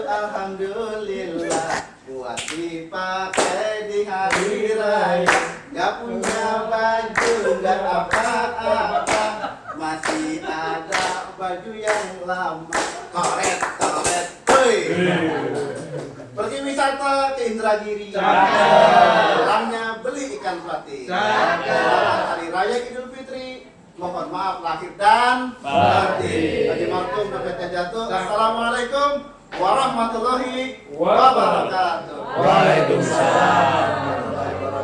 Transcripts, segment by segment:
Alhamdulillah buat dipakai di hari raya. Gak punya baju, gak apa-apa, masih ada baju yang lama. Koret, hoi. Pergi wisata ke Indragiri, pulangnya beli ikan patin. Hari Raya Idul Fitri, mohon maaf lahir dan batin. Haji Markum dompetnya jatuh. Assalamualaikum warahmatullahi wabarakatuh. Waalaikumsalam.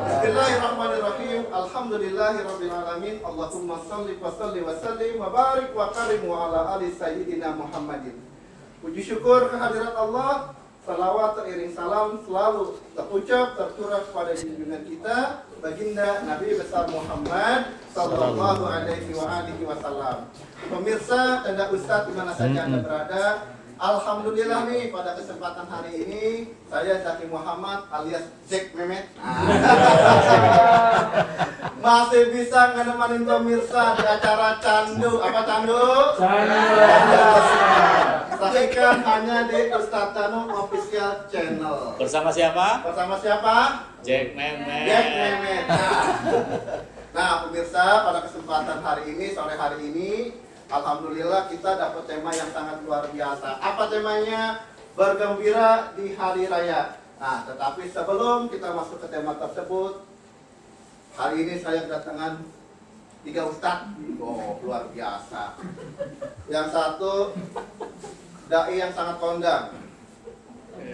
Bismillahirrahmanirrahim. Alhamdulillahirabbil alamin. Allahumma shalli wa sallim wa barik wa karim wa ala ali sayyidina Muhammadin. Puji syukur kehadirat Allah, salawat teriring salam selalu terucap tercurah kepada junjungan kita baginda Nabi besar Muhammad sallallahu alaihi wasallam. Pemirsa, Anda Ustadz di mana saja Anda berada, alhamdulillah nih pada kesempatan hari ini saya Zaki Muhammad alias Jack Mehmet masih bisa ngenemenin pemirsa di acara Candu. Apa Candu? Saksikan hanya di Ustadz Tanu Official Channel. Bersama siapa? Bersama siapa? Jack Mehmet. Jack Mehmet. Nah, pemirsa, pada kesempatan hari ini, sore hari ini, alhamdulillah kita dapat tema yang sangat luar biasa. Apa temanya? Bergembira di hari raya. Nah, tetapi sebelum kita masuk ke tema tersebut, hari ini saya kedatangan 3 ustadz. Oh, luar biasa. Yang satu, dai yang sangat kondang,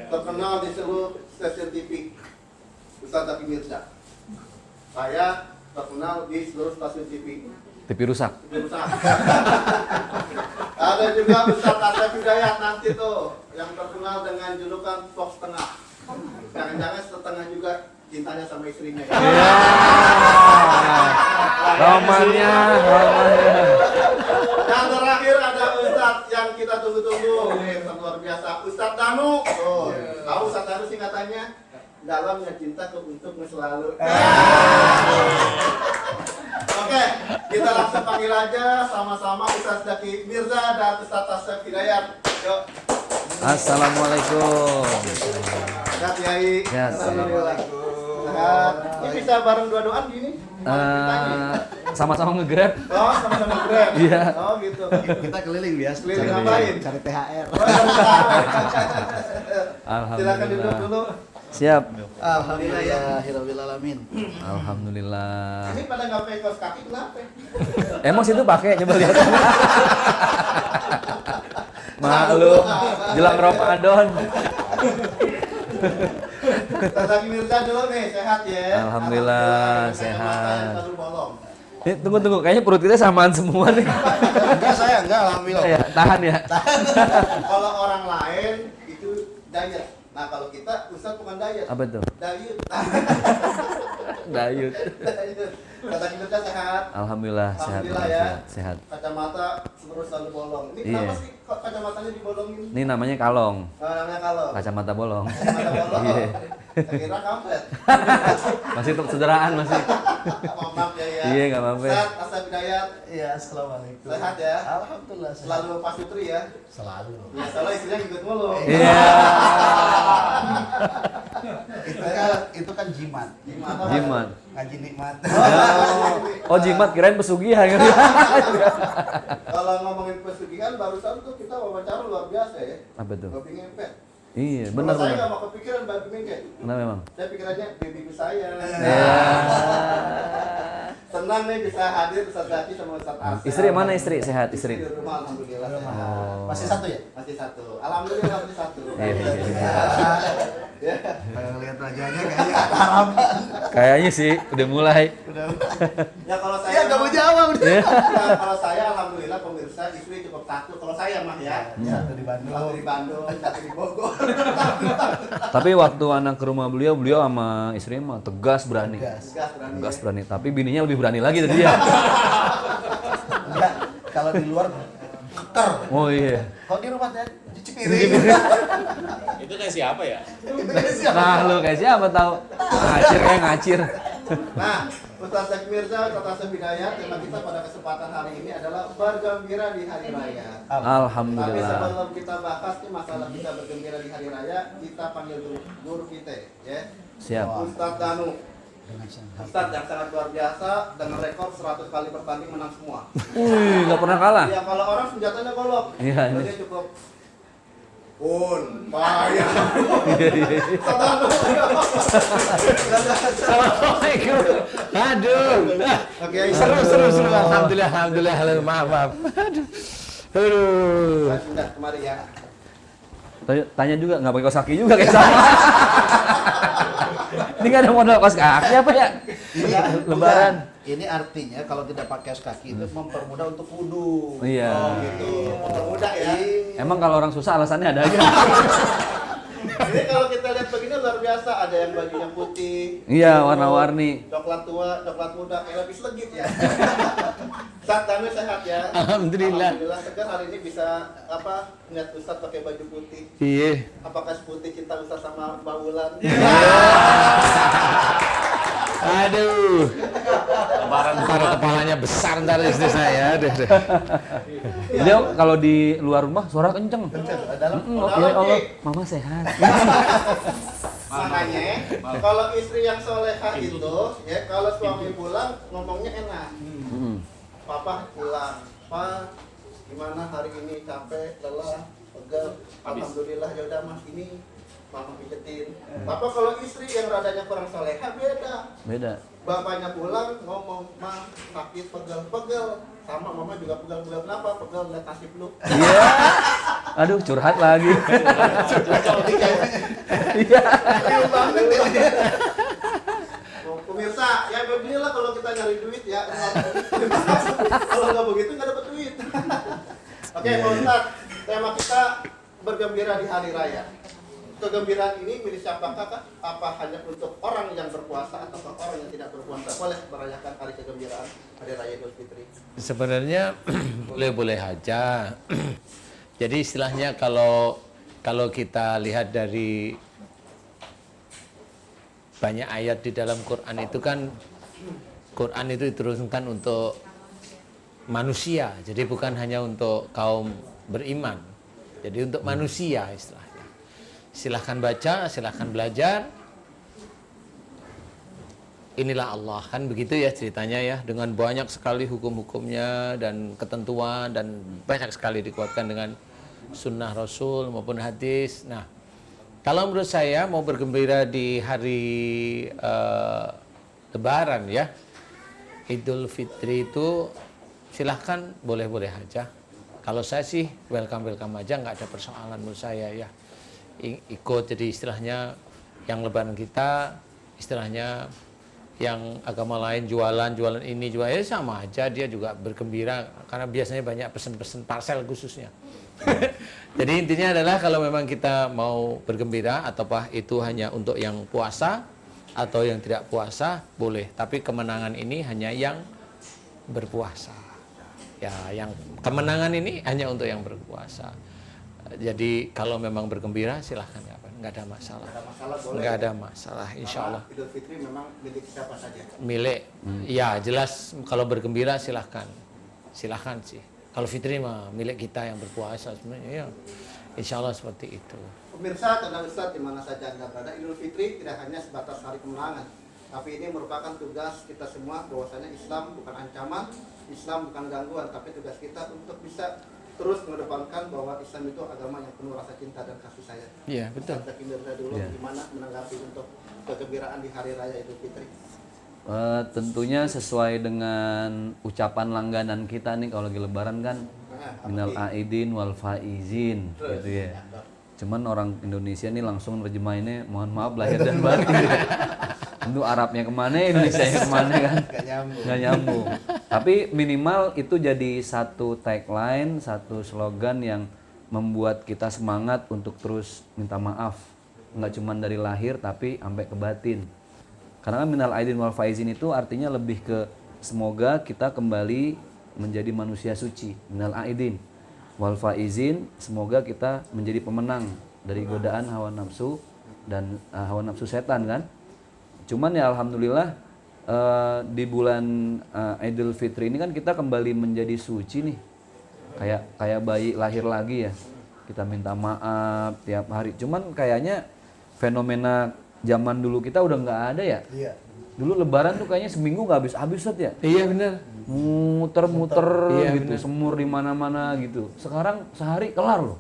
terkenal di seluruh stasiun TV, Ustadz Zaki Mirza. Saya terkenal di seluruh stasiun TV. TV rusak. Ada juga Ustadz Asep Hidayat nanti tuh yang terkenal dengan julukan Fox Tengah. Jangan-jangan setengah juga cintanya sama istrinya. Ya. Romannya. Yang terakhir ada Ustadz yang kita tunggu-tunggu, luar biasa, Ustadz Danu. Oh, tahu Ustadz Danu singkatannya? Dalamnya cinta untuk selalu. Oke, kita langsung panggil aja sama-sama Ustadz Zaki Mirza dan Ustadz Asep Hidayat. Yuk. Assalamualaikum. Sehat Yai. Sehat. Alhamdulillah. Sehat. Ini bisa bareng dua-duaan gini? Sama-sama nge-grab. Oh, sama-sama Grab. Iya. Oh, gitu. Kita keliling biasa. Keliling ngapain? Cari THR. Silakan duduk dulu. Siap. Alhamdulillahirabbil alamin. Alhamdulillah. Ini pada nggak pakai kaos kaki kenapa? Emang situ pakai, coba lihat. Malu. Jelang Ramadan. Ustadz Zaki Mirza dulu nih, sehat ya? Alhamdulillah, sehat. Selalu bolong. Tunggu, kayaknya perut kita samaan semua nih. Enggak, alhamdulillah. Ya, tahan ya. Kalau orang lain itu diet. Nah, kalau kita Ustadz bukan diet. Apa tuh? Dayut. Dayut. Ustadz Zaki Mirza sehat. Alhamdulillah sehat. Alhamdulillah ya. Sehat. Kacamata terus selalu bolong. Ini Iya. kenapa sih kok kacamatanya dibolongin? Ini namanya kalong. Namanya kalau Kacamata bolong. kacamata bolong. Iya. Saya kira kampret. Masih untuk sederaan masih. Maaf ya ya. Iya, nggak apa-apa. Ustadz Asep Hidayat, Iya, assalamualaikum. sehat ya? Alhamdulillah sehat. Selalu pas Putri ya. Selalu. Ya, soalnya istrinya ngikut mulu. Iya. Itu kan jimat. Gimana? Jimat. Ngaji nikmat. Oh jimat kirain pesugihan. Kalau ngomongin pesugihan barusan tuh kita wawancara luar biasa ya. Apa tuh? Babi ngepet. Iya, Kalau benar saya benar. nggak mau kepikiran babi ngepet. Kenapa memang? Saya pikirannya baby saya. Iya. Senang nih bisa hadir Ustadz Zaki sama Ustadz Asep. Istri mana istri? Sehat Istri istri. di rumah alhamdulillah sehat. Oh. Masih satu ya? Masih satu. Alhamdulillah masih satu. Iya. Ya. Kalau lihat wajahnya kayaknya harapan. Kayaknya sih udah mulai. Ya kalau saya Ya enggak mau jawab udah. Iya. Ya, kalau saya alhamdulillah pemirsa istri cukup satu. Kalau saya mah ya. Satu di Satu Bandung. di Bandung, satu di Bogor. Tapi waktu anak ke rumah beliau sama istrinya mah tegas berani. Gas. Gas berani. Tegas berani. Tapi bininya lebih berani lagi dari dia. Enggak, kalau di luar getar. Oh iya. Kalau di rumah teh cuci piring. Itu kayak siapa ya? Itu kan siapa? Nah lu kayak siapa tahu? Ngacir kayak ngacir. Nah, Ustaz Syekh Mirza, Ustaz Syekh Hidayat, tema kita pada kesempatan hari ini adalah bergembira di hari raya. Tapi Alhamdulillah. sebelum kita bahas nih masalah kita bergembira di hari raya, kita panggil dulu guru kita, ya. Siap. Ustaz Danu. Ustaz yang sangat luar biasa dengan rekor 100 kali bertanding menang semua. Wih, nggak pernah kalah. Ya kalau orang senjatanya golok, Iya, ini. dia cukup payah. Ustaz Danu. Assalamualaikum. Aduh. Oke, Seru. Alhamdulillah. Halo, maaf. Aduh. Sudah kemari ya. Tanya juga nggak pakai kaos kaki juga kayak sama. Ini nggak ada modal kaos kaki apa ya? Lebaran. Ini artinya kalau tidak pakai kaos kaki itu mempermudah untuk wudhu. Iya. Oh gitu, mempermudah ya. Emang kalau orang susah alasannya ada aja. Ini kalau kita lihat begini luar biasa, ada yang bajunya putih. Iya, biru, warna-warni. Coklat tua, coklat muda, kayak lebih legit ya. Ustaz Danu sehat ya. Alhamdulillah. Alhamdulillah segar hari ini bisa lihat Ustaz pakai baju putih. Iya. Apakah seputih cinta Ustaz sama Mbak Wulan? Aduh. Lebaran Ntar kepalanya besar ntar istri saya. Aduh. Beliau kalau di luar rumah suara kenceng. Dalam Ya Allah, mama sehat. Makanya kalau istri yang soleha itu, ya kalau suami pulang ngomongnya enak. Papa pulang, Pa, gimana hari ini capek, lelah, pegel. Alhamdulillah ya udah Mas ini mama pijetin. Papa kalau istri yang radanya kurang soleha beda. Bapaknya pulang ngomong, Ma sakit pegel. Sama mama juga pegel. Kenapa? Pegel lihat nasib lu. Iya. Aduh, curhat lagi. Iya. Ayo banget ya. Pemirsa, ya beginilah kalau kita nyari duit ya. Kalau nggak begitu nggak dapat duit. Oke, Pak Ustadz, tema kita bergembira di hari raya. Kegembiraan ini milik siapakah? Kak? Apa hanya untuk orang yang berpuasa atau orang yang tidak berpuasa boleh merayakan hari kegembiraan hari raya Idul Fitri? Sebenarnya boleh-boleh aja. Jadi istilahnya kalau kita lihat dari banyak ayat di dalam Quran itu kan Quran itu diturunkan untuk manusia. Jadi bukan hanya untuk kaum beriman. Jadi untuk manusia istilahnya. Silahkan baca, silahkan belajar. Inilah Allah, kan begitu ya ceritanya ya, dengan banyak sekali hukum-hukumnya dan ketentuan dan banyak sekali dikuatkan dengan sunnah Rasul maupun hadis. Nah, kalau menurut saya mau bergembira di hari Lebaran ya, Idul Fitri itu silahkan boleh-boleh aja. Kalau saya sih welcome aja, nggak ada persoalan menurut saya ya. Ikut jadi istilahnya yang Lebaran kita, istilahnya yang agama lain jualan ini jual ya sama aja, dia juga bergembira karena biasanya banyak pesen-pesen parcel khususnya. Jadi intinya adalah kalau memang kita mau bergembira ataupah itu hanya untuk yang puasa atau yang tidak puasa boleh, tapi kemenangan ini hanya yang berpuasa. Ya, yang kemenangan ini hanya untuk yang berpuasa. Jadi kalau memang bergembira silahkan nggak ada masalah. Nggak ada masalah, insya Allah. Idul Fitri memang milik siapa saja? Milik, ya jelas kalau bergembira silahkan sih. Kalau Fitri mah milik kita yang berpuasa sebenarnya ya, insya Allah seperti itu. Pemirsa, tenang Ustaz, di mana saja Anda berada, Idul Fitri tidak hanya sebatas hari kemenangan, tapi ini merupakan tugas kita semua bahwasanya Islam bukan ancaman, Islam bukan gangguan, tapi tugas kita untuk bisa terus mengedepankan bahwa Islam itu agama yang penuh rasa cinta dan kasih sayang. Iya, betul. Ustaz Mirza dulu, gimana menanggapi untuk kegembiraan di hari raya Idul Fitri? Tentunya sesuai dengan ucapan langganan kita nih kalau lagi lebaran kan, minal aidin wal faizin gitu ya. Cuman orang Indonesia nih langsung nerjemahinnya mohon maaf lahir dan batin. Tentu Arabnya kemana, Indonesianya kemana kan? Gak nyambung. Tapi minimal itu jadi satu tagline, satu slogan yang membuat kita semangat untuk terus minta maaf. Nggak cuma dari lahir tapi sampai ke batin. Karena minal aidin wal faizin itu artinya lebih ke semoga kita kembali menjadi manusia suci. Minal aidin wal faizin, semoga kita menjadi pemenang dari godaan hawa nafsu dan hawa nafsu setan kan. Cuman ya alhamdulillah di bulan Idul Fitri ini kan kita kembali menjadi suci nih. Kayak bayi lahir lagi ya. Kita minta maaf tiap hari. Cuman kayaknya fenomena zaman dulu kita udah nggak ada ya. Iya. Dulu Lebaran tuh kayaknya seminggu nggak habis-habis Sat, ya. Iya benar. Muter-muter Iya, gitu, semur di mana-mana gitu. Sekarang sehari kelar loh.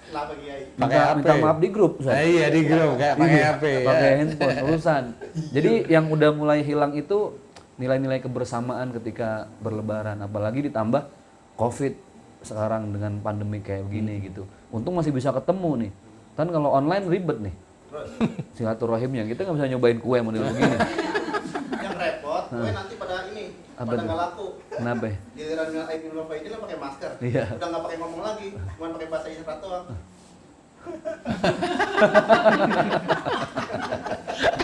Kenapa Kiai? Pakai Minta HP. maaf di grup. Sat. Iya di grup kayak pakai Iya, HP. Ya. pakai handphone urusan. Jadi yang udah mulai hilang itu nilai-nilai kebersamaan ketika berlebaran, apalagi ditambah Covid sekarang dengan pandemi kayak begini gitu. Untung masih bisa ketemu nih. Kan kalau online ribet nih. Silaturahimnya kita nggak bisa nyobain kue model begini. Yang repot, gue nanti pada ini, Apa pada tuh? nggak laku. Kenapa? Ya? Giliran Idul Fitri lah pakai masker. Iya. Udah nggak pakai ngomong lagi, cuma pakai bahasa isyarat doang.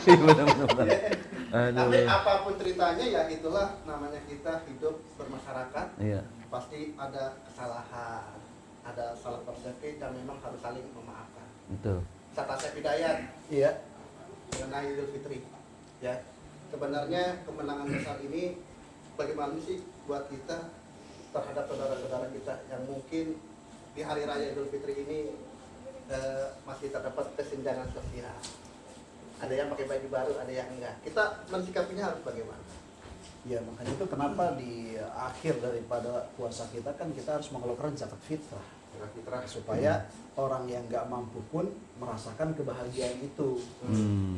Iya benar-benar. Tapi apapun ceritanya ya itulah namanya kita hidup bermasyarakat. Iya. Pasti ada kesalahan, ada salah persepsi dan memang harus saling memaafkan. Betul. Kata Syekh Hidayat, Iya. mengenai Idul Fitri. Ya, sebenarnya kemenangan besar ini bagaimana sih buat kita terhadap saudara-saudara kita yang mungkin di hari raya Idul Fitri ini masih terdapat kesenjangan sosial. Ada yang pakai baju baru, ada yang enggak. Kita mensikapinya harus bagaimana? Ya makanya itu kenapa di akhir daripada puasa kita kan kita harus mengeluarkan zakat fitrah. Zakat fitrah Supaya orang yang nggak mampu pun merasakan kebahagiaan itu.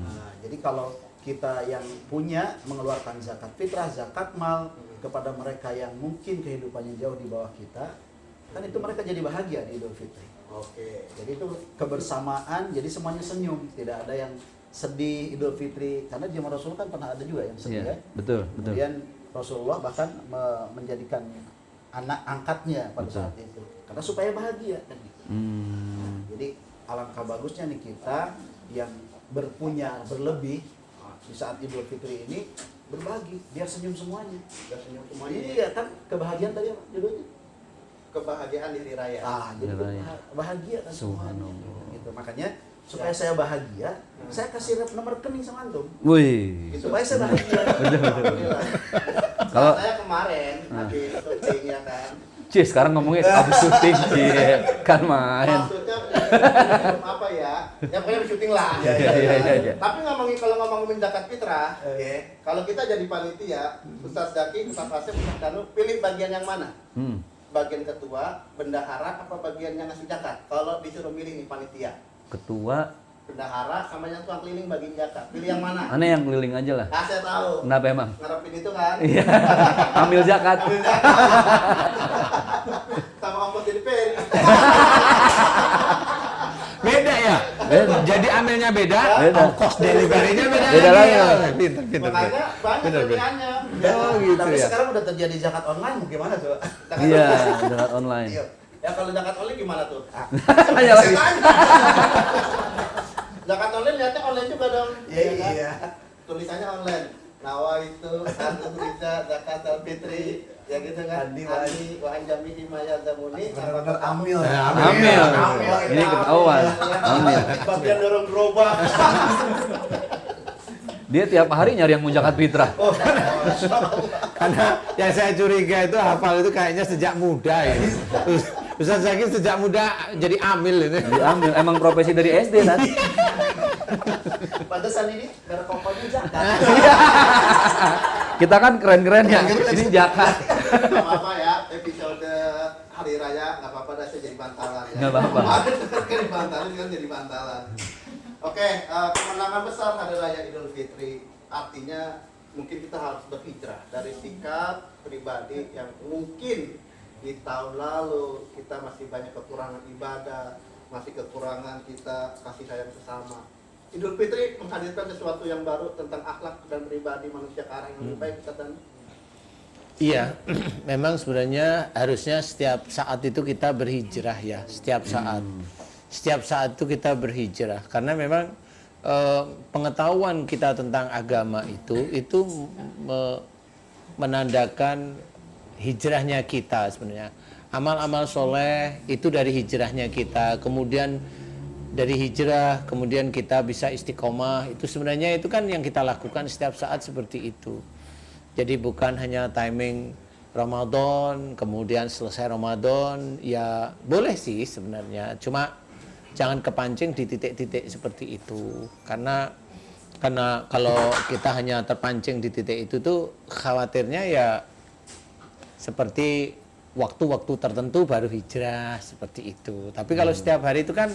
Nah, jadi kalau kita yang punya mengeluarkan zakat fitrah, zakat mal kepada mereka yang mungkin kehidupannya jauh di bawah kita, kan itu mereka jadi bahagia di Idul Fitri. Oke. Jadi itu kebersamaan, jadi semuanya senyum, tidak ada yang sedih Idul Fitri. Karena zaman Rasul kan pernah ada juga yang sedih Iya, ya. betul, betul. Kemudian Rasulullah bahkan menjadikan anak angkatnya pada Betul. saat itu, karena supaya bahagia kan gitu. Nah, jadi alangkah bagusnya nih kita yang berpunya berlebih di saat Idul Fitri ini berbagi biar senyum semuanya. Udah senyum semuanya. Iya kan kebahagiaan tadi apa judulnya? Kebahagiaan di hari raya. Jadi Hari raya. bahagia kan semuanya. Subhanallah. Gitu. Makanya supaya saya bahagia, saya kasih nomor rekening sama antum. Wih. Supaya saya bahagia. Alhamdulillah. Kalau- saya kemarin habis syuting ya kan. Cie, sekarang ngomongnya habis syuting, Cie. Kan main. Maksudnya apa ya? Ya pokoknya syuting lah. Iya. Tapi kalau ngomongin zakat fitrah, kalau kita jadi panitia, Ustaz Zaki, Ustaz Asep, Ustaz Danu, pilih bagian yang mana? Bagian ketua, bendahara, apa bagian yang ngasih zakat? Kalau disuruh milih nih panitia, Ketua, bendahara sama yang tukang keliling bagiin zakat, pilih yang mana? aneh yang keliling aja lah. Nah, saya tahu. Kenapa emang? Ngarepin itu kan? Iya. Ambil zakat. Sama ongkos jadi peri. Beda ya? Jadi ambilnya beda, Beda. ongkos deliverynya beda, Beda lagi. Pinter. Makanya banyak Bener, bener. pilihannya. Oh gitu Tapi ya. sekarang udah terjadi zakat online, gimana coba? Zakat Iya, online. zakat online. Iya. Ya kalau zakat online gimana tuh? Tanya lagi. Zakat online lihatnya online juga dong. Iya, Ya kan? iya. Tulisannya online. Nawa itu antum bisa zakat al-fitri ya gitu kan. Andi, wa anjami himaya zamuni. Benar-benar amil. Amil. Ini ketahuan. Amil. Bagian dorong gerobak. Dia tiap hari nyari yang mau zakat fitrah. Karena yang saya curiga itu hafal itu kayaknya sejak muda ya. Ustaz Zaki sejak muda jadi amil ini. Diambil. Emang profesi dari SD kan? Pantesan ini biar kokonya zakat. Kita kan keren-keren ya. Ini zakat. Nggak apa-apa ya, episode hari raya nggak apa-apa dah saya jadi bantalan ya. Nggak apa-apa. Kan bantalan kan jadi bantalan. Oke, kemenangan besar hari raya Idul Fitri artinya mungkin kita harus berhijrah dari sikap pribadi yang mungkin di tahun lalu kita masih banyak kekurangan ibadah, masih kekurangan kita kasih sayang sesama. Idul Fitri menghadirkan sesuatu yang baru tentang akhlak dan pribadi manusia ke arah yang lebih baik, kata. Iya, memang sebenarnya harusnya setiap saat itu kita berhijrah ya, setiap saat. Setiap saat itu kita berhijrah karena memang pengetahuan kita tentang agama itu menandakan hijrahnya kita sebenarnya. Amal-amal soleh itu dari hijrahnya kita. Kemudian dari hijrah, kemudian kita bisa istiqomah, itu sebenarnya itu kan yang kita lakukan setiap saat seperti itu. Jadi bukan hanya timing Ramadan, kemudian selesai Ramadan, ya boleh sih sebenarnya, cuma jangan kepancing di titik-titik seperti itu. Karena kalau kita hanya terpancing di titik itu tuh khawatirnya ya seperti waktu-waktu tertentu baru hijrah seperti itu. Tapi kalau setiap hari itu kan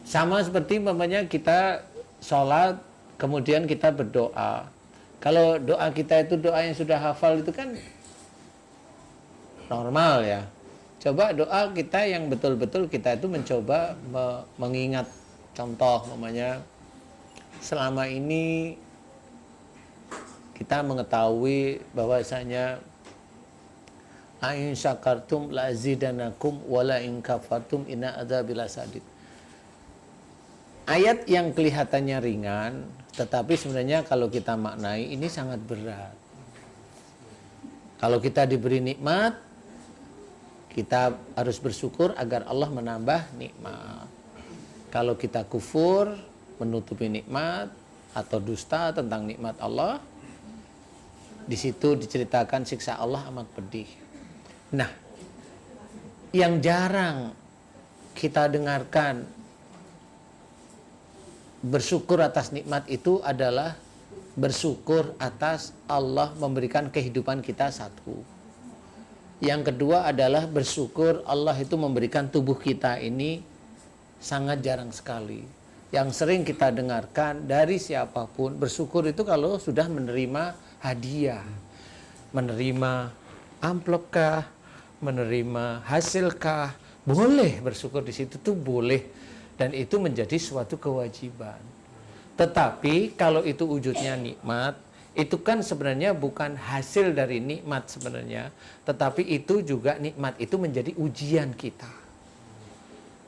sama seperti umpamanya kita sholat, kemudian kita berdoa. Kalau doa kita itu doa yang sudah hafal itu kan normal ya. Coba doa kita yang betul-betul kita itu mencoba mengingat. Contoh umpamanya selama ini kita mengetahui bahwasanya ain syakartum la azidanakum wala in kafartum inna adzabil lasadid. Ayat yang kelihatannya ringan, tetapi sebenarnya kalau kita maknai ini sangat berat. Kalau kita diberi nikmat, kita harus bersyukur agar Allah menambah nikmat. Kalau kita kufur, menutupi nikmat atau dusta tentang nikmat Allah, di situ diceritakan siksa Allah amat pedih. Nah, yang jarang kita dengarkan bersyukur atas nikmat itu adalah bersyukur atas Allah memberikan kehidupan kita satu. Yang kedua adalah bersyukur Allah itu memberikan tubuh kita ini sangat jarang sekali. Yang sering kita dengarkan dari siapapun, bersyukur itu kalau sudah menerima hadiah, menerima amplopkah, menerima hasilkah, boleh bersyukur di situ tuh boleh. Dan itu menjadi suatu kewajiban. Tetapi kalau itu wujudnya nikmat, itu kan sebenarnya bukan hasil dari nikmat sebenarnya, tetapi itu juga nikmat itu menjadi ujian kita.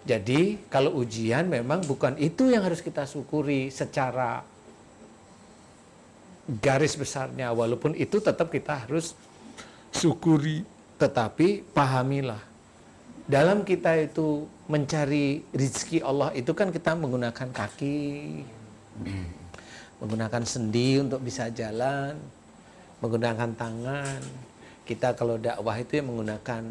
Jadi kalau ujian memang bukan itu yang harus kita syukuri secara garis besarnya, walaupun itu tetap kita harus syukuri. Tetapi pahamilah, dalam kita itu mencari rezeki Allah itu kan kita menggunakan kaki, menggunakan sendi untuk bisa jalan, menggunakan tangan. Kita kalau dakwah itu ya menggunakan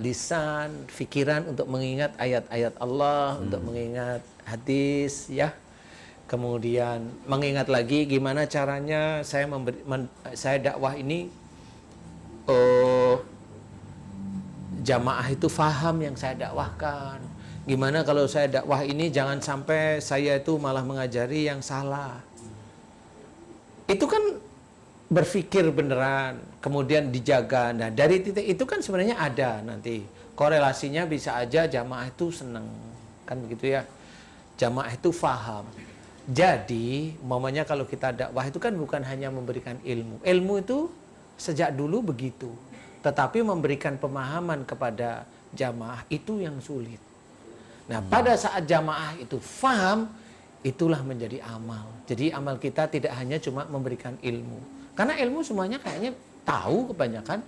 lisan, pikiran untuk mengingat ayat-ayat Allah, untuk mengingat hadis, ya. Kemudian mengingat lagi gimana caranya saya saya dakwah ini, jamaah itu faham yang saya dakwahkan. Gimana kalau saya dakwah ini jangan sampai saya itu malah mengajari yang salah. Itu kan berpikir beneran, kemudian dijaga. Nah dari titik itu kan sebenarnya ada nanti korelasinya, bisa aja jamaah itu seneng, kan begitu ya. Jamaah itu faham. Jadi mamanya kalau kita dakwah itu kan bukan hanya memberikan ilmu. Ilmu itu sejak dulu begitu. Tetapi memberikan pemahaman kepada jamaah itu yang sulit. Nah, pada saat jamaah itu faham, itulah menjadi amal. Jadi amal kita tidak hanya cuma memberikan ilmu. Karena ilmu semuanya kayaknya tahu kebanyakan,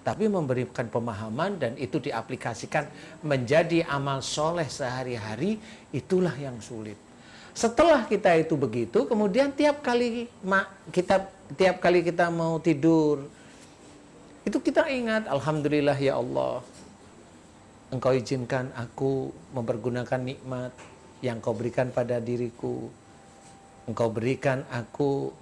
tapi memberikan pemahaman dan itu diaplikasikan menjadi amal soleh sehari-hari, itulah yang sulit. Setelah kita itu begitu, kemudian tiap kali kita mau tidur, itu kita ingat, alhamdulillah ya Allah, Engkau izinkan aku mempergunakan nikmat yang Kau berikan pada diriku. Engkau berikan aku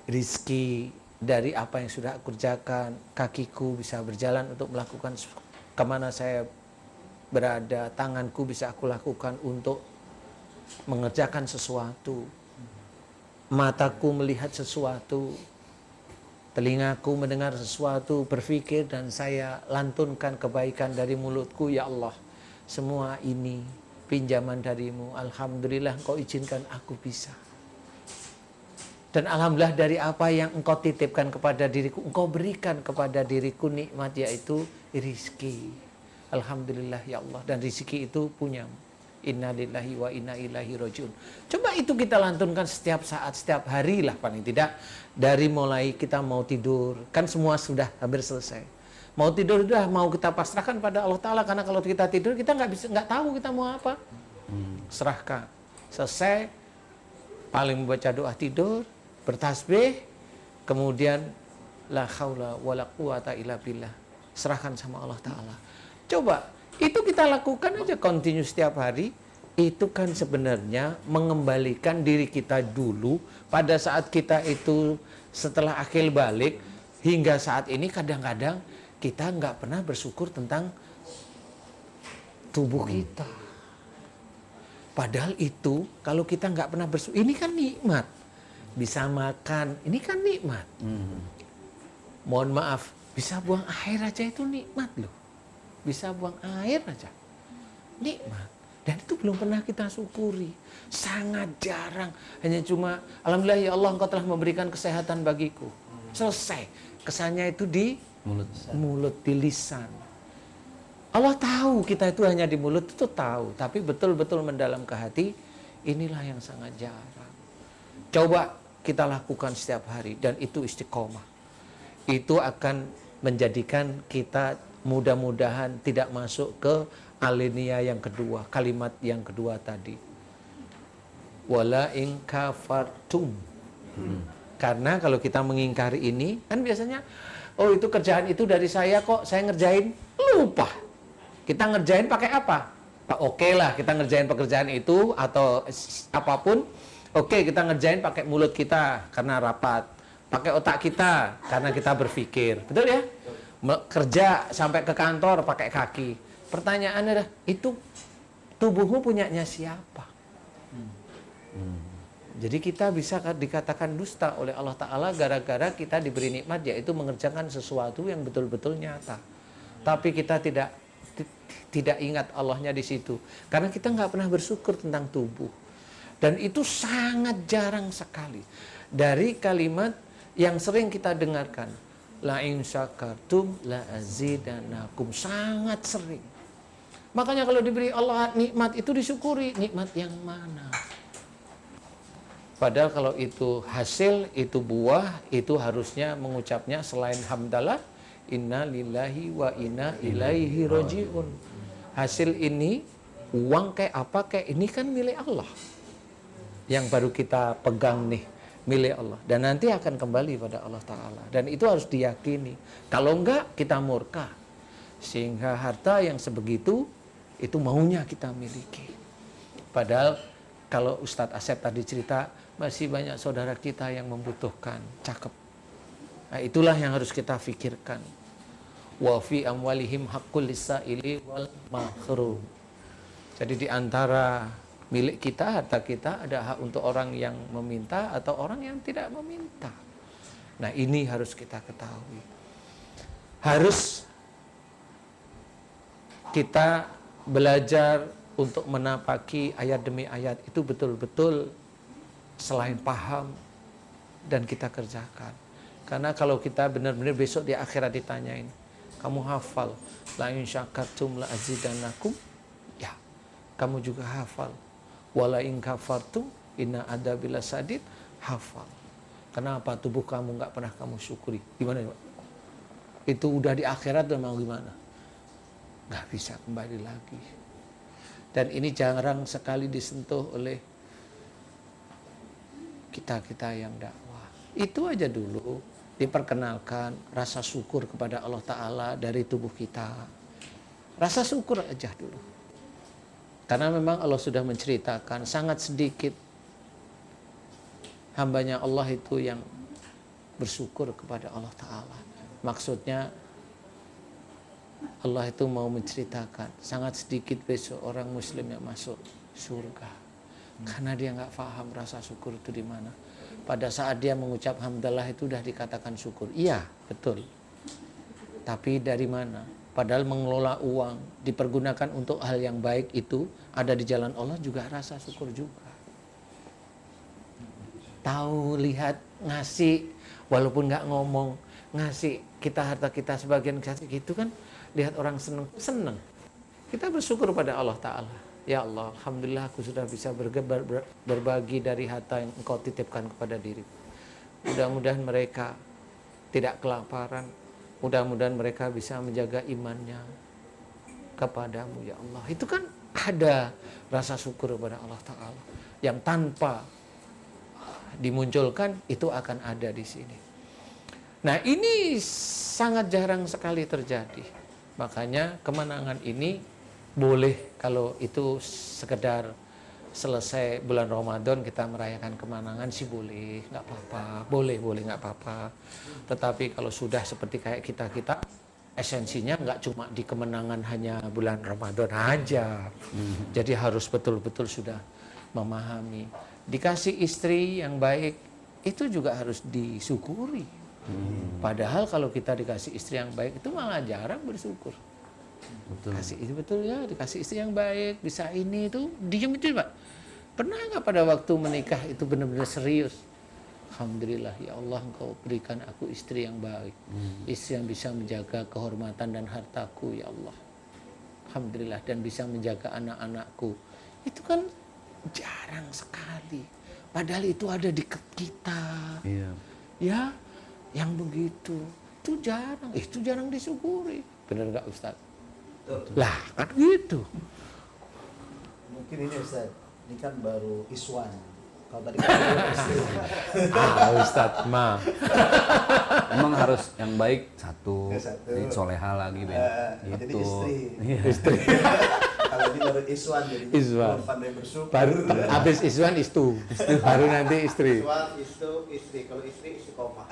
rizki dari apa yang sudah aku kerjakan. Kakiku bisa berjalan untuk melakukan kemana saya berada. Tanganku bisa aku lakukan untuk mengerjakan sesuatu. Mataku melihat sesuatu. Telingaku mendengar sesuatu, berpikir, dan saya lantunkan kebaikan dari mulutku. Ya Allah, semua ini pinjaman darimu. Alhamdulillah Engkau izinkan aku bisa. Dan alhamdulillah dari apa yang Engkau titipkan kepada diriku, Engkau berikan kepada diriku nikmat, yaitu rizki. Alhamdulillah ya Allah. Dan rizki itu punyamu. Inna lillahi wa inna ilaihi rajiun. Coba itu kita lantunkan setiap saat, setiap hari lah paling tidak. Dari mulai kita mau tidur, kan semua sudah hampir selesai. Mau tidur udah, mau kita pasrahkan pada Allah Ta'ala. Karena kalau kita tidur, kita nggak tahu kita mau apa. Serahkan. Selesai, paling membaca doa tidur, bertasbih, kemudian la haula wala quwata illa billah. Serahkan sama Allah Ta'ala. Coba, itu kita lakukan aja continue setiap hari. Itu kan sebenarnya mengembalikan diri kita dulu pada saat kita itu setelah akil balik hingga saat ini kadang-kadang kita nggak pernah bersyukur tentang tubuh kita. Padahal itu kalau kita nggak pernah bersyukur, ini kan nikmat. Bisa makan, ini kan nikmat. Mohon maaf, bisa buang air aja itu nikmat loh. Bisa buang air aja, nikmat. Dan itu belum pernah kita syukuri. Sangat jarang. Hanya cuma, alhamdulillah ya Allah engkau telah memberikan kesehatan bagiku. Selesai. Kesannya itu di mulut, di lisan. Allah tahu kita itu hanya di mulut itu tahu. Tapi betul-betul mendalam ke hati, inilah yang sangat jarang. Coba kita lakukan setiap hari. Dan itu istiqomah. Itu akan menjadikan kita mudah-mudahan tidak masuk ke alinea yang kedua, kalimat yang kedua tadi. Wala in kafartum. Karena kalau kita mengingkari ini, kan biasanya, oh itu kerjaan itu dari saya kok, saya ngerjain, lupa. Kita ngerjain pakai apa? Oke lah, kita ngerjain pekerjaan itu atau apapun, oke kita ngerjain pakai mulut kita karena rapat, pakai otak kita karena kita berpikir, betul ya? Kerja sampai ke kantor pakai kaki. Pertanyaannya adalah, itu tubuhmu punyanya siapa? Jadi kita bisa dikatakan dusta oleh Allah Ta'ala gara-gara kita diberi nikmat, yaitu mengerjakan sesuatu yang betul-betul nyata. Tapi kita tidak ingat Allahnya di situ. Karena kita nggak pernah bersyukur tentang tubuh. Dan itu sangat jarang sekali. Dari kalimat yang sering kita dengarkan. La in syakartum la azidanakum. Sangat sering. Makanya kalau diberi Allah nikmat itu disyukuri. Nikmat yang mana? Padahal kalau itu hasil, itu buah, itu harusnya mengucapnya selain hamdalah, inna lillahi wa inna ilaihi roji'un. Hasil ini, uang kayak apa kayak ini kan milik Allah. Yang baru kita pegang nih, milik Allah. Dan nanti akan kembali pada Allah Ta'ala. Dan itu harus diyakini. Kalau enggak, kita murka. Sehingga harta yang sebegitu, itu maunya kita miliki. Padahal kalau Ustadz Asep tadi cerita, masih banyak saudara kita yang membutuhkan. Cakep. Nah, itulah yang harus kita pikirkan. Wa fi amwalihim haqqul lisaili wal mahrum. Jadi di antara milik kita, harta kita, ada hak untuk orang yang meminta atau orang yang tidak meminta. Nah, ini harus kita ketahui. Harus kita belajar untuk menapaki ayat demi ayat itu betul-betul selain paham dan kita kerjakan. Karena kalau kita benar-benar besok di akhirat ditanyain, kamu hafal la in syakartum la azidanakum? Ya, kamu juga hafal. Wala in kafartum inna adzabi lasadid, hafal. Kenapa tubuh kamu nggak pernah kamu syukuri? Gimana Pak? Itu udah di akhirat dan mau gimana? Nggak bisa kembali lagi. Dan ini jarang sekali disentuh oleh kita-kita yang dakwah. Itu aja dulu diperkenalkan rasa syukur kepada Allah Ta'ala dari tubuh kita. Rasa syukur aja dulu. Karena memang Allah sudah menceritakan sangat sedikit hambanya Allah itu yang bersyukur kepada Allah Ta'ala. Maksudnya Allah itu mau menceritakan sangat sedikit besok orang muslim yang masuk surga. Karena dia nggak paham rasa syukur itu di mana. Pada saat dia mengucap hamdalah itu sudah dikatakan syukur. Iya, betul. Tapi dari mana? Padahal mengelola uang, dipergunakan untuk hal yang baik itu ada di jalan Allah juga rasa syukur juga. Tahu, lihat, ngasih, walaupun nggak ngomong, ngasih kita harta kita sebagian kasih gitu kan, lihat orang seneng. Kita bersyukur pada Allah Ta'ala. Ya Allah, alhamdulillah aku sudah bisa berbagi dari harta yang Engkau titipkan kepada diriku. Mudah-mudahan mereka tidak kelaparan, Mudah-mudahan mereka bisa menjaga imannya kepadamu ya Allah. Itu kan ada rasa syukur kepada Allah Ta'ala yang tanpa dimunculkan itu akan ada di sini. Nah ini sangat jarang sekali terjadi. Makanya kemenangan ini boleh kalau itu sekedar selesai bulan Ramadan kita merayakan kemenangan sih boleh, nggak apa-apa, boleh nggak apa-apa. Tetapi kalau sudah seperti kayak kita esensinya nggak cuma di kemenangan hanya bulan Ramadan aja. Jadi harus betul-betul sudah memahami. Dikasih istri yang baik itu juga harus disyukuri. Padahal kalau kita dikasih istri yang baik itu malah jarang bersyukur. Betul. Kasih itu betul ya, dikasih istri yang baik, bisa ini itu diam itu Pak. Pernah nggak pada waktu menikah itu benar-benar serius? Alhamdulillah ya Allah Engkau berikan aku istri yang baik, istri yang bisa menjaga kehormatan dan hartaku ya Allah. Alhamdulillah dan bisa menjaga anak-anakku. Itu kan jarang sekali. Padahal itu ada di kita. Iya. Ya, yang begitu itu jarang disyukuri. Benar nggak Ustaz? Lah kan gitu. Mungkin ini Ustaz, ini kan baru Iswan. Kalau tadi kan baru istri. Ustaz mah. Emang harus yang baik satu, Ya, satu. ini soleha lagi Ben. Jadi Gitu. istri. Iya. Kalau ini baru Iswan, jadi Iswan. belum pandai bersyukur. Baru habis Iswan istu. Baru nanti istri. Iswan, istri. Kalau istri istiqomah.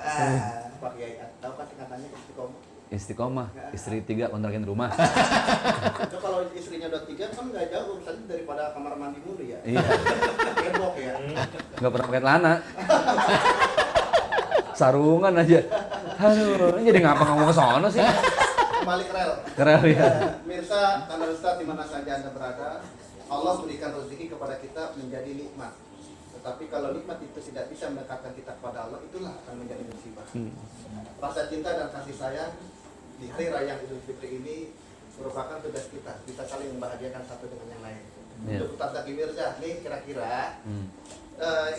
Pak Kiai, tahu kan singkatannya istiqomah? Istiqomah, istri 3 kontrakin rumah. Itu kalau istrinya udah 3 kan nggak jauh urusannya daripada kamar mandi mulu ya. Iya. Gembok ya. Nggak pernah pakai celana. Sarungan aja. Aduh, ini jadi ngapa ngomong ke sono sih? Kembali ke rel. Keren ya. Mirsa, Tanda Ustaz di mana saja Anda berada, Allah berikan rezeki kepada kita menjadi nikmat. Tetapi kalau nikmat itu tidak bisa mendekatkan kita kepada Allah, itulah akan menjadi musibah. Rasa cinta dan kasih sayang di hari raya Idul Fitri ini merupakan tugas kita. Kita saling membahagiakan satu dengan yang lain. Iya. Untuk Ustaz Zaki Mirza, nih kira-kira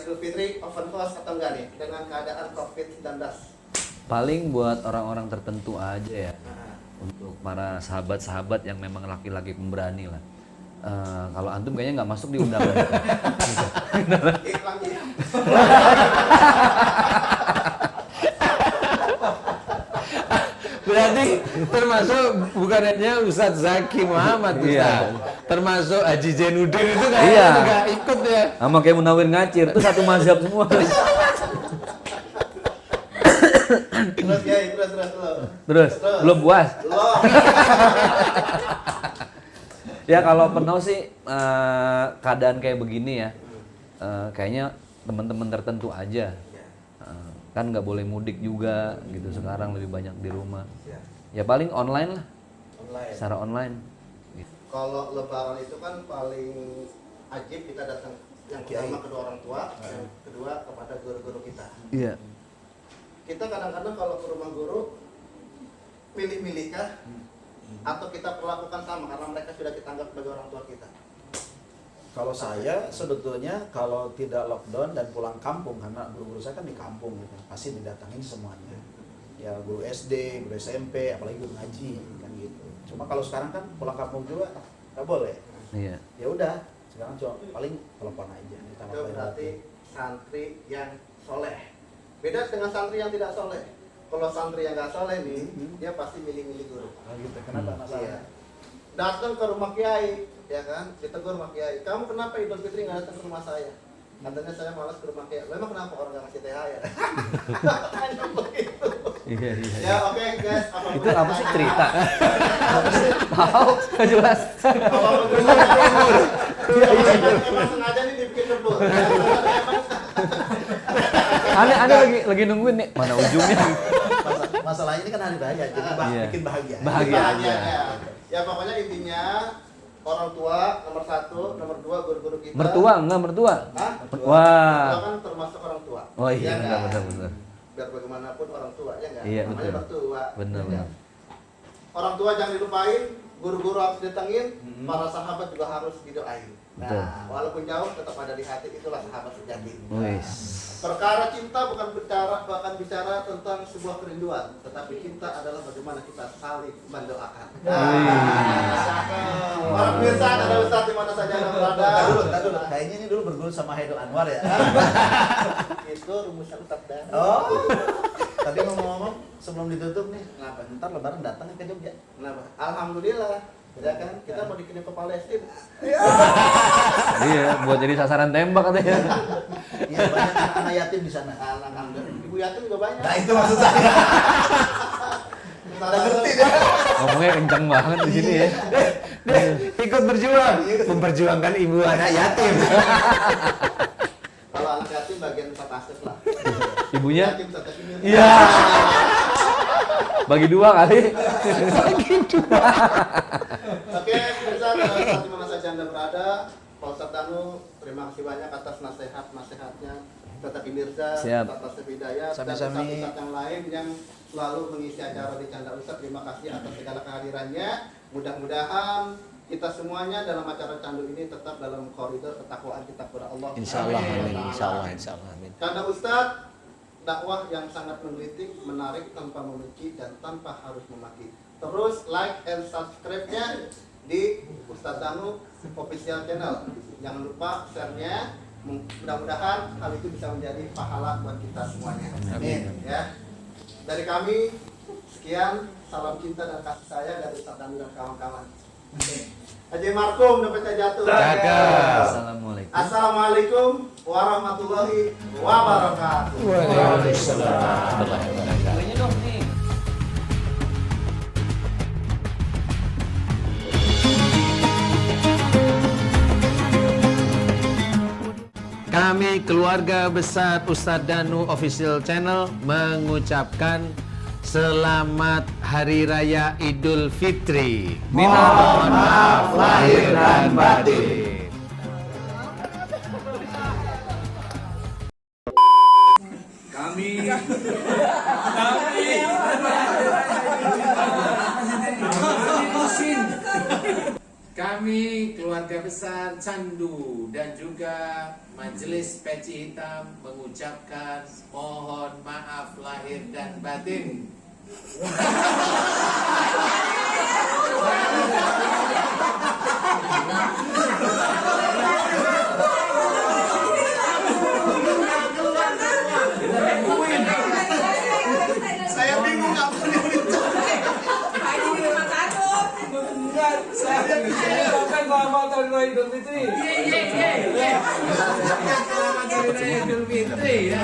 Idul Fitri open house atau enggak nih dengan keadaan COVID-19? Paling buat orang-orang tertentu aja ya. Untuk para sahabat-sahabat yang memang laki-laki pemberani lah. Kalau antum kayaknya nggak masuk di undangan. Iklan ini. Berarti termasuk bukan hanya Ustadz Zaki Muhammad Ustaz. Termasuk Haji Zainuddin itu kan Iya. juga ikut ya. Sama kayak Munawir Ngacir, itu satu mazhab semua. Terus ya, terus lo. Terus, belum puas? Lo. Ya kalau penuh sih keadaan kayak begini ya, kayaknya teman-teman tertentu aja. Kan nggak boleh mudik juga gitu, sekarang lebih banyak di rumah. Ya paling online lah, secara online. Kalau lebaran itu kan paling ajib kita datang yang pertama kedua orang tua, yang kedua kepada guru-guru kita. Iya. Kita kadang-kadang kalau ke rumah guru milih-milih kah? Atau kita perlakukan sama karena mereka sudah kita anggap sebagai orang tua kita? Kalau saya sebetulnya kalau tidak lockdown dan pulang kampung, karena guru-guru saya kan di kampung gitu, pasti didatangin semuanya. Ya guru SD, guru SMP, apalagi guru ngaji kan gitu. Cuma kalau sekarang kan pulang kampung juga nggak boleh. Iya. Ya udah, sekarang cuma paling telepon aja. Itu berarti santri yang soleh. Beda dengan santri yang tidak soleh. Kalau santri yang nggak soleh nih, dia pasti milih-milih guru. Nah, gitu. Kenapa masalahnya? Datang ke rumah kiai, ya kan? Ditegur rumah kiai. Kamu kenapa Idul Fitri nggak datang ke rumah saya? Katanya saya malas ke rumah kiai. Memang kenapa orang nggak ngasih THR? Hanya begitu. Iya. Ya oke guys. Itu apa sih cerita? Tahu, nggak jelas. Emang sengaja nih dibikin kebun. Aneh lagi nungguin nih mana ujungnya. Masalahnya ini kan hari raya, jadi Iya. bikin bahagia. Bahagia. Ya pokoknya intinya orang tua nomor 1, nomor 2 guru-guru kita. Mertua enggak mertua? Hah? Wah. Mertua kan termasuk orang tua. Oh iya, Ya benar nggak? benar. Biar bagaimanapun orang tua ya nggak? Iya, Namanya betul. mertua. Benar, ya benar. nggak? Orang tua jangan dilupain, guru-guru harus datengin, para sahabat juga harus didoain. Nah, Betul. walaupun jauh tetap ada di hati, itulah sahabat sejati. Wis. Perkara cinta bukan bicara tentang sebuah kerinduan, tetapi cinta adalah bagaimana kita saling mendoakan. Para pemirsa, ada Ustaz di mana saja Anda berada. Tadi dulu. Kayaknya ini dulu berguru sama Haidul Anwar ya. Itu rumusnya Ustaz Dan. Oh. Tadi ngomong-ngomong sebelum ditutup nih, Kenapa? ntar lebaran datang ke Jogja. Kenapa? Alhamdulillah. Ya kan, kita mau dikirim ke Palestina. Iya, buat jadi sasaran tembak katanya. Iya, banyak anak-anak yatim di sana. Alhamdulillah. Ibu yatim juga banyak. Nah, itu maksud saya. Udah ngerti deh. Ngomongnya kencang banget di sini ya. Ikut berjuang, memperjuangkan ibu anak yatim. Kalau anak yatim bagian Ustaz Asep lah. Ibunya? Yatim Ustaz Asep. Iya. Bagi dua kali. Oke, pemirsa, saat di mana saja Anda berada, Pak Ustadz Danu, terima kasih banyak atas nasihat-nasihatnya. Tetap Mirza, Siap. Pak Tasif Hidayat, dan Sami-sami. Ustadz yang lain yang selalu mengisi acara di Canda Ustadz. Terima kasih atas segala kehadirannya. Mudah-mudahan kita semuanya dalam acara Candu ini tetap dalam koridor ketakwaan kita kepada Allah. Insya Allah, Amin. amin. Insya Allah, insya Allah, amin. Canda Ustadz, dakwah yang sangat menggelitik, menarik tanpa membenci dan tanpa harus memaki. Terus like and subscribe-nya di Ustadz Danu official channel. Jangan lupa share-nya. Mudah-mudahan hal itu bisa menjadi pahala buat kita semuanya. Amin. Ya. Dari kami sekian, salam cinta dan kasih sayang dari Ustadz Danu dan kawan-kawan. Haji Markum dapat jatuh. Jaga. Assalamualaikum. Assalamualaikum warahmatullahi wabarakatuh. Waalaikumsalam warahmatullahi wabarakatuh. Kuenya dong nih. Kami keluarga besar Ustadz Danu Official Channel mengucapkan Selamat Hari Raya Idul Fitri. Mohon maaf lahir dan batin. Kami keluarga besar Candu dan juga Majelis Peci Hitam mengucapkan mohon maaf lahir dan batin. Saya bingung apa nih. Selamat Hari Raya Idul Fitri. Selamat Hari Raya Idul Fitri.